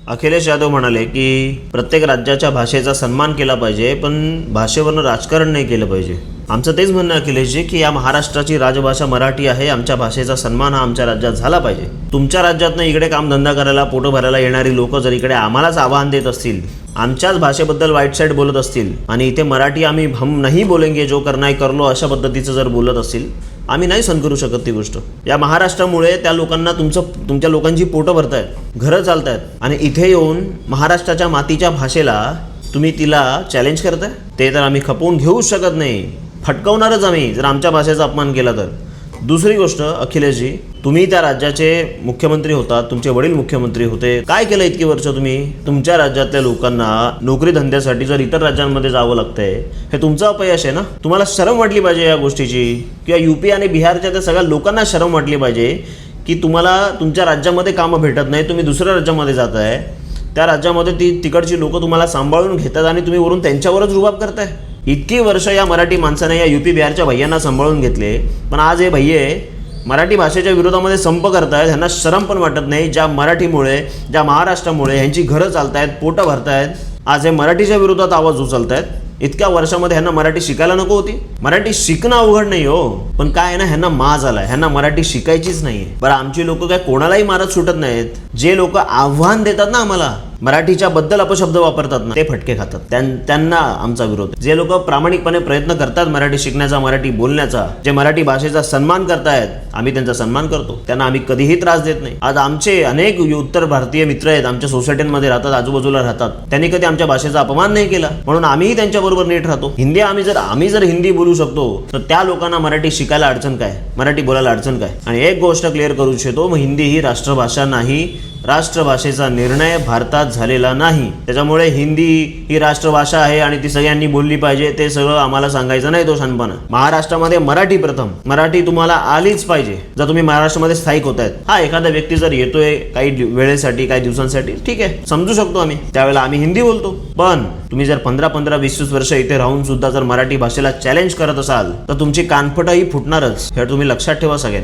अखिलेश यादव म्हणाले की प्रत्येक राज्याच्या भाषेचा सन्मान केला पाहिजे, पण भाषेवरनं राजकारण नाही केलं पाहिजे. आमचं तेच म्हणणं आहे अखिलेशजी की या महाराष्ट्राची राजभाषा मराठी आहे. आमच्या भाषेचा सन्मान हा आमच्या राज्यात झाला पाहिजे. तुमच्या राज्यातनं इकडे कामधंदा करायला, पोटं भरायला येणारी लोक जर इकडे आम्हालाच आव्हान देत असतील, आमच्याच भाषेबद्दल वाईट साईड बोलत असतील आणि इथे मराठी आम्ही हम नाही बोलेंगे जो करना है कर लो अशा पद्धतीचं जर बोलत असतील, आम्ही नाही सहन करू शकत ती गोष्ट. या महाराष्ट्रामुळे त्या लोकांना तुमच्या लोकांची पोटं भरतायत, घरं चालतायत आणि इथे येऊन महाराष्ट्राच्या मातीच्या भाषेला तुम्ही तिला चॅलेंज करताय. ते तर आम्ही खपवून घेऊच शकत नाही, फटकवणारच आम्ही जर आमच्या भाषेचा अपमान केला तर. दुसरी गोष्ट अखिलेशजी, तुम्ही त्या राज्याचे मुख्यमंत्री होता, तुमचे वडील मुख्यमंत्री होते. काय केलं इतकी वर्ष तुम्ही? तुमच्या राज्यातल्या लोकांना नोकरी धंद्यासाठी जर इतर राज्यांमध्ये जावं लागतंय, हे तुमचं अपयश आहे ना. तुम्हाला शरम वाटली पाहिजे या गोष्टीची. किंवा यूपी आणि बिहारच्या त्या सगळ्या लोकांना शरम वाटली पाहिजे की तुम्हाला तुमच्या राज्यामध्ये कामं भेटत नाही, तुम्ही दुसऱ्या राज्यामध्ये जात आहे, त्या राज्यामध्ये तिकडची लोकं तुम्हाला सांभाळून घेतात आणि तुम्ही वरून त्यांच्यावरच रुबाब करताय. इतकी वर्ष या मराठी माणसाने या यूपी बिहारच्या भैयांना सांभाळून घेतले, पण आज हे भैये मराठी भाषेच्या विरोधामध्ये संप करतायत. ह्यांना शरम पण वाटत नाही. ज्या मराठीमुळे, ज्या महाराष्ट्रामुळे ह्यांची घरं चालतायत, पोटं भरतायत, आज हे मराठीच्या विरोधात आवाज उचलतायत. इतक्या वर्षामध्ये ह्यांना मराठी शिकायला नको होती? मराठी शिकणं अवघड नाही हो, पण काय आहे ना, ह्यांना माज आलाय, ह्यांना मराठी शिकायचीच नाही. बरं, आमची लोक काय कोणालाही मारत सुटत नाहीत. जे लोक आव्हान देतात ना आम्हाला, मराठीच्या बद्दल अपशब्द वापरतात ना, ते फटके खातात. त्यांना आमचा विरोध. जे लोक प्रामाणिकपणे प्रयत्न करतात मराठी शिकण्याचा, मराठी बोलण्याचा, जे मराठी भाषेचा सन्मान करतायत, आम्ही त्यांचा सन्मान करतो. त्यांना आम्ही कधीही त्रास देत नाही. आज आमचे अनेक उत्तर भारतीय मित्र आहेत, आमच्या सोसायटीमध्ये राहतात, आजूबाजूला राहतात, त्यांनी कधी आमच्या भाषेचा अपमान नाही केला, म्हणून आम्हीही त्यांच्याबरोबर नीट राहतो. हिंदी आम्ही जर हिंदी बोलू शकतो, तर त्या लोकांना मराठी शिकायला अडचण काय, मराठी बोलायला अडचण काय? आणि एक गोष्ट क्लिअर करू इच्छितो, हिंदी ही राष्ट्रभाषा नाही. राष्ट्रभाषेचा निर्णय भारतात झालेला नाही. त्याच्यामुळे हिंदी ही राष्ट्रभाषा आहे आणि ती सगळ्यांनी बोलली पाहिजे, ते सगळं आम्हाला सांगायचं नाही. तो शहाणपणा. महाराष्ट्रामध्ये मराठी प्रथम. मराठी तुम्हाला आलीच पाहिजे जर तुम्ही महाराष्ट्रामध्ये स्थायिक होत आहेत. हा, एखादा व्यक्ती जर येतोय काही वेळेसाठी, काही दिवसांसाठी, ठीक आहे, समजू शकतो आम्ही, त्यावेळेला आम्ही हिंदी बोलतो. पण तुम्ही जर 15-15, 20-20 वर्ष इथे राहून सुद्धा जर मराठी भाषेला चॅलेंज करत असाल, तर तुमची कानफटही फुटणारच. हे तुम्ही लक्षात ठेवा सगळ्यांनी.